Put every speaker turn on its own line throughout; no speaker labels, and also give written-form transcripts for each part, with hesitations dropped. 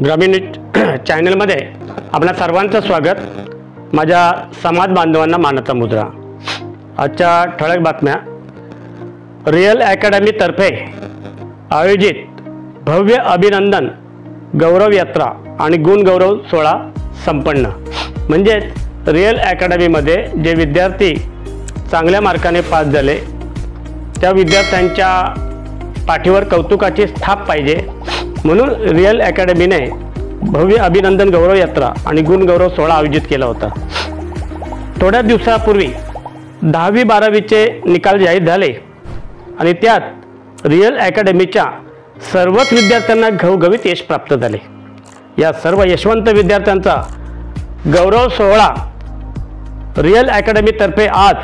ग्रामीण चॅनलमध्ये आपल्या सर्वांचं स्वागत। माझ्या समाज बांधवांना मानता मुद्रा। आजच्या ठळक बातम्या। रियल अकॅडमी तर्फे आयोजित भव्य अभिनंदन गौरव यात्रा आणि गुण गौरव सोहळा संपन्न। म्हणजे रियल अकॅडमीमध्ये जे विद्यार्थी चांगल्या मार्काने पास झाले त्या विद्यार्थ्यांच्या पाठीवर कौतुकाची थाप पाहिजे म्हणून रियल अकॅडमीने भव्य अभिनंदन गौरव यात्रा आणि गुण गौरव सोहळा आयोजित केला होता। थोड्या दिवसापूर्वी 10वी 12वीचे निकाल जाहीर झाले आणि त्यात रियल अकॅडमीच्या सर्वच विद्यार्थ्यांना घवघवीत यश प्राप्त झाले। या सर्व यशवंत विद्यार्थ्यांचा गौरव सोहळा रियल अकॅडमी तर्फे आज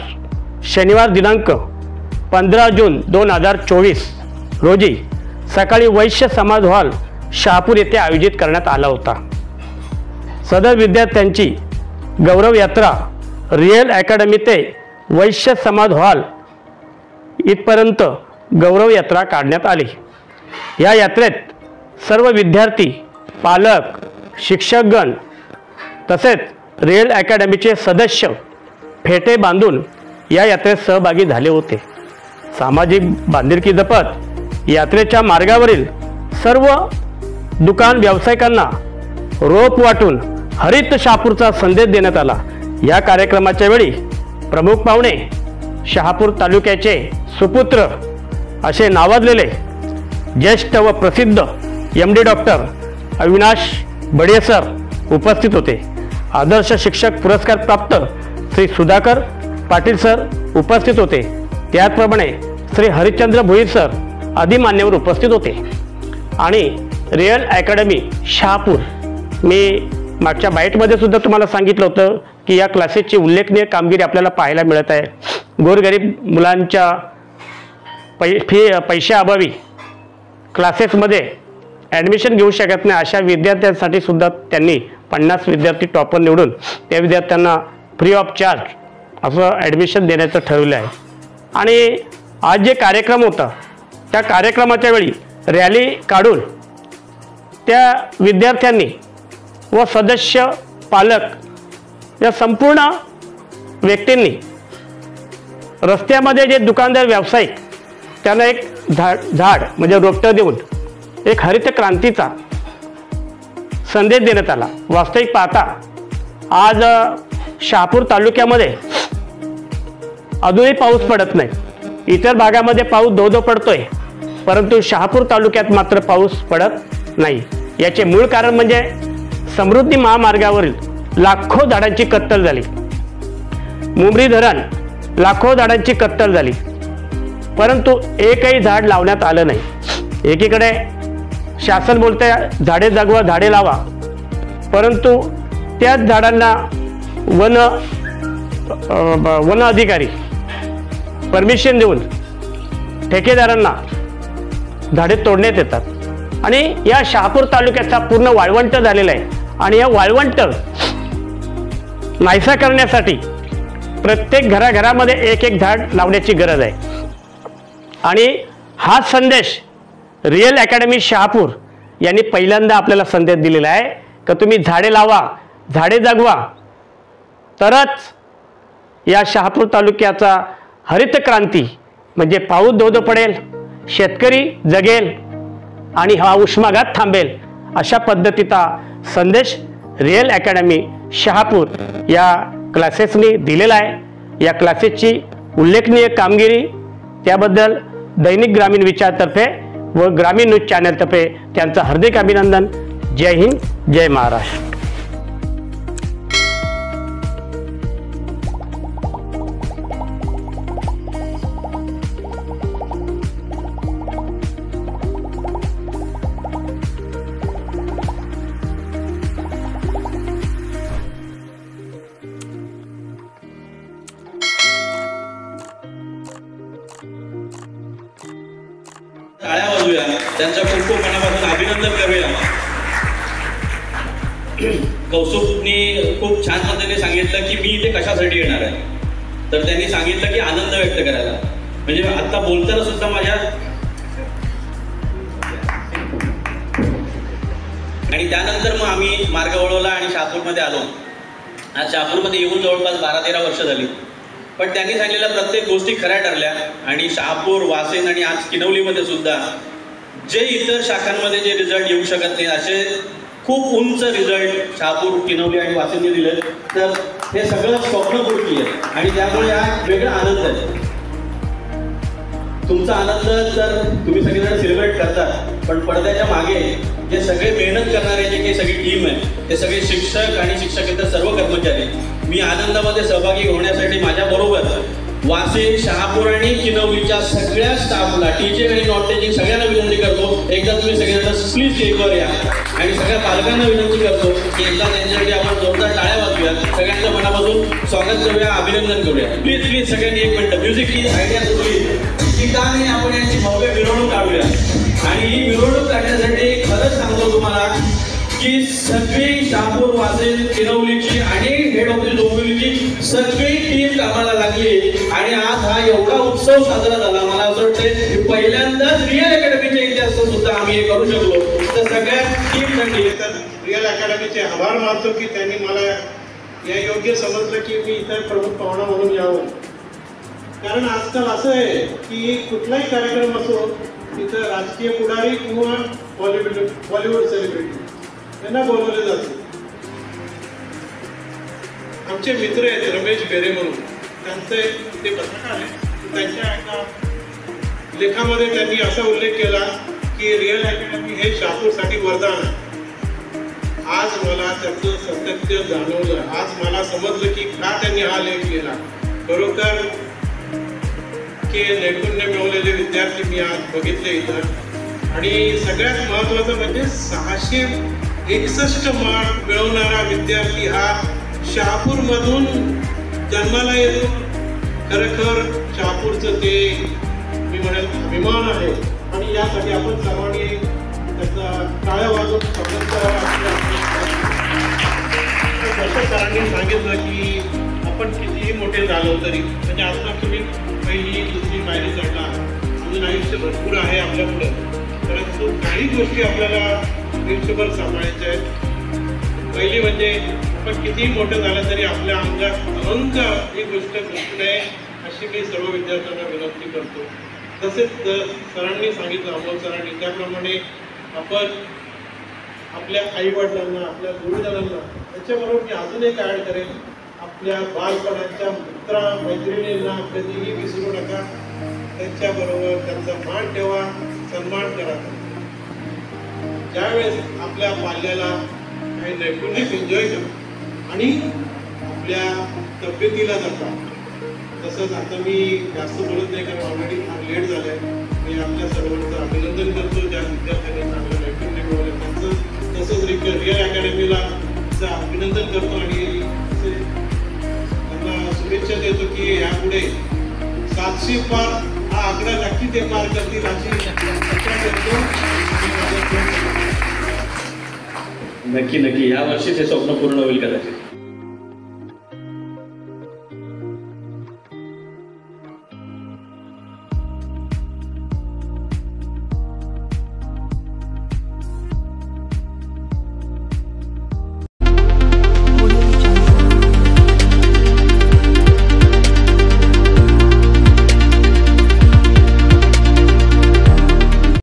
शनिवार दिनांक 15 जून 2024 रोजी सकाळी वैश्य समाज हॉल शहापूर येथे आयोजित करण्यात आला होता। सदर विद्यार्थ्यांची गौरव यात्रा रियल अकॅडमी ते वैश्य समाज हॉल इथपर्यंत गौरव यात्रा काढण्यात आली। या यात्रेत सर्व विद्यार्थी, पालक, शिक्षकगण तसेच रियल अकॅडमीचे सदस्य फेटे बांधून या यात्रेत सहभागी झाले होते। सामाजिक बांधिलकी जपत यात्रेच्या मार्गावरील सर्व दुकान व्यावसायिकांना रोप वाटून हरित शहापूरचा संदेश देण्यात आला। या कार्यक्रमाच्या वेळी प्रमुख पाहुणे शहापूर तालुक्याचे सुपुत्र असे नावाजलेले ज्येष्ठ व प्रसिद्ध MD डॉक्टर अविनाश बडे सर उपस्थित होते। आदर्श शिक्षक पुरस्कार प्राप्त श्री सुधाकर पाटील सर उपस्थित होते। त्याचप्रमाणे श्री हरिश्चंद्र भोईर सर आदी मान्यवर उपस्थित होते। आणि रियल अकॅडमी शहापूर, मी मागच्या बाईटमध्ये सुद्धा तुम्हाला सांगितलं होतं की या क्लासेसची उल्लेखनीय कामगिरी आपल्याला पाहायला मिळत आहे। गोरगरीब मुलांच्या पैशाअभावी क्लासेसमध्ये ॲडमिशन घेऊ शकत नाही अशा विद्यार्थ्यांसाठी सुद्धा त्यांनी 50 विद्यार्थी टॉपर निवडून त्या विद्यार्थ्यांना फ्री ऑफ चार्ज असं ॲडमिशन देण्याचं ठरवलं आहे। आणि आज जे कार्यक्रम होता त्या कार्यक्रमाच्या वेळी रॅली काढून त्या विद्यार्थ्यांनी व सदस्य, पालक या संपूर्ण व्यक्तींनी रस्त्यामध्ये जे दुकानदार, व्यावसायिक त्यांना एक झाड म्हणजे रोपटं देऊन एक हरित क्रांतीचा संदेश देण्यात आला। वास्तविक पाहता आज शहापूर तालुक्यामध्ये अजूनही पाऊस पडत नाही। इतर भागामध्ये पाऊस धो पडतोय, परंतु शहापूर तालुक्यात मात्र पाऊस पडत नाही। याचे मूळ कारण म्हणजे समृद्धी महामार्गावरील लाखो झाडांची कत्तल झाली। मुंबरी धरण लाखो झाडांची कत्तल झाली, परंतु एकही झाड लावण्यात आलं नाही। एकीकडे शासन बोलते झाडे जगवा, झाडे लावा, परंतु त्याच झाडांना वन अधिकारी परमिशन देऊन ठेकेदारांना झाडे तोडण्यात येतात आणि या शहापूर तालुक्याचा पूर्ण वाळवंट झालेला आहे। आणि या वाळवंट नाहीसा करण्यासाठी प्रत्येक घराघरामध्ये एक एक झाड लावण्याची गरज आहे। आणि हा संदेश रियल अकॅडमी शहापूर यांनी पहिल्यांदा आपल्याला संदेश दिलेला आहे की तुम्ही झाडे लावा, झाडे जगवा, तरच या शहापूर तालुक्याचा हरित क्रांती म्हणजे पाऊस धो पडेल, शेतकरी जगेल आणि हा उष्माघात थांबेल अशा पद्धतीचा संदेश रियल अकॅडमी शहापूर या क्लासेसनी दिलेला आहे। या क्लासेसची उल्लेखनीय कामगिरी त्याबद्दल दैनिक ग्रामीण विचारतर्फे व ग्रामीण न्यूज चॅनलतर्फे त्यांचं हार्दिक अभिनंदन। जय हिंद, जय महाराष्ट्र।
टाळ्या वाजूया, त्यांच्या खूप खूप मनापासून अभिनंदन करूया। कौस्तुभनी खूप छान पद्धतीने सांगितलं की मी इथे कशासाठी येणार आहे, तर त्यांनी सांगितलं की आनंद व्यक्त करायला। म्हणजे आता बोलताना सुद्धा माझ्या आणि त्यानंतर मग आम्ही मार्ग वळवला आणि शहापूरमध्ये आलो. आज शहापूरमध्ये येऊन जवळपास 12-13 वर्ष झाली. पण त्यांनी सांगितलेल्या प्रत्येक गोष्टी खऱ्या ठरल्या आणि शहापूर, वासेन आणि आज किनवलीमध्ये सुद्धा जे इतर शाखांमध्ये जे रिझल्ट येऊ शकत नाही असे खूप उंच रिझल्ट शहापूर, किनवली आणि वासेनने दिले. तर हे सगळं स्वप्नपूर्ती आहे आणि त्यामुळे हा वेगळा आनंद आहे. तुमचा आनंद तर तुम्ही सगळेजण सेलिब्रेट करतात, पण पडद्याच्या मागे जे सगळे मेहनत करणारे जे काही सगळी टीम आहे ते सगळे शिक्षक आणि शिक्षकेतर सर्व कर्मचारी, मी आनंदामध्ये सहभागी होण्यासाठी माझ्याबरोबर वासेन, शहापूर आणि किनवलीच्या सगळ्या स्टाफला, टीचिंग आणि नॉन टीचिंग सगळ्यांना विनंती करतो, एकदा तुम्ही सगळ्यांना प्लीज स्टेजवर या. आणि सगळ्या पालकांना विनंती करतो की एकदा त्यांच्यासाठी आपण जोरदार टाळ्या वाजूया, सगळ्यांचं मनापासून स्वागत करूया, अभिनंदन करूया. प्लीज प्लीज सगळ्यांनी 1 मिनिट म्युझिकची आयडिया सुचली की का नाही आपण यांची भव्य मिरवणूक काढूया. आणि ही मिरवणूक काढण्यासाठी खरंच सांगतो तुम्हाला की सगळी शहापूर, वासेन, किनवलीची आणि हेड ऑफिस डोंबिवलीची सगळी टीम कामाला लागली आणि आज हा एवढा उत्सव साजरा झाला. मला असं वाटतंय पहिल्यांदाच रिअल अकॅडमीच्या इतिहासात सुद्धा आम्ही हे करू शकलो. तर सगळ्या टीमसाठी
तर रिअल अकॅडमीचे आभार मानतो की त्यांनी मला या योग्य समजलं की मी इतर प्रमुख पाहुणा म्हणून यावं. कारण आजकाल असं आहे की कुठलाही कार्यक्रम असो तिथं राजकीय पुढारी किंवा बॉलिवूड सेलिब्रिटी यांना बोलवले जाते. आमचे मित्र आहेत रमेश बेरे म्हणून, त्यांचे ते पत्रकार आहे. त्यांच्या एका लेखामध्ये त्यांनी असा उल्लेख केला की रिअल अकॅडमी हे शहापूरसाठी वरदान आहे. आज मला त्याचं सत्य जाणवलं. आज मला समजलं की का त्यांनी हा लेख लिहिला. खरोखर की नैपुण्य मिळवलेले विद्यार्थी मी आज बघितले इथं. आणि सगळ्यात महत्त्वाचं म्हणजे 661 मार्क मिळवणारा विद्यार्थी हा शहापूरमधून जन्माला येतो. खरोखर शहापूरचं ते मी म्हणेल अभिमान आहे आणि यासाठी आपण सर्वांनी त्याचा टाळ्या वाजवून स्वागत करावं. सरांनी सांगितलं की आपण कितीही मोठे झालो तरी म्हणजे आता तुम्ही पहिली दुसरी पायरी चढला, अजून आयुष्य भरपूर आहे आपल्या पुढे, परंतु काही गोष्टी आपल्याला आयुष्यभर सांभाळायच्या आहेत. पहिली म्हणजे आपण कितीही मोठं झालं तरी आपल्या अंगात अहंकार ही गोष्ट घुसू नये अशी मी सर्व विद्यार्थ्यांना विनंती करतो. तसेच सरांनी सांगितलं, अमोल सरांनी, त्याप्रमाणे आपण आपल्या आईवडिलांना, आपल्या गुरुजनांना, त्याच्याबरोबर मी अजून एक ॲड करेन, आपल्या बालपणाच्या मित्र मैत्रिणींना कधीही विसरू नका. त्यांच्याबरोबर त्यांचा मान ठेवा, सन्मान करा. ज्यावेळेस आपल्या बाल्याला काही नैपुण्य एन्जॉय करा आणि आपल्या तब्येतीला जपा. तसंच आता मी जास्त बोलत नाही कारण ऑलरेडी फार लेट झालं आहे. मी आपल्या सर्वांचं अभिनंदन करतो ज्या विद्यार्थ्यांनी चांगलं नैपुण्य मिळवलं त्यांचं. तसंच रिअल अकॅडमीला अभिनंदन करतो आणि त्यांना शुभेच्छा देतो की यापुढे 700 पार हा आकडा नक्की ते पार करतील अशी
नक्की नक्की या वर्षी ते स्वप्न पूर्ण होईल कदाचित.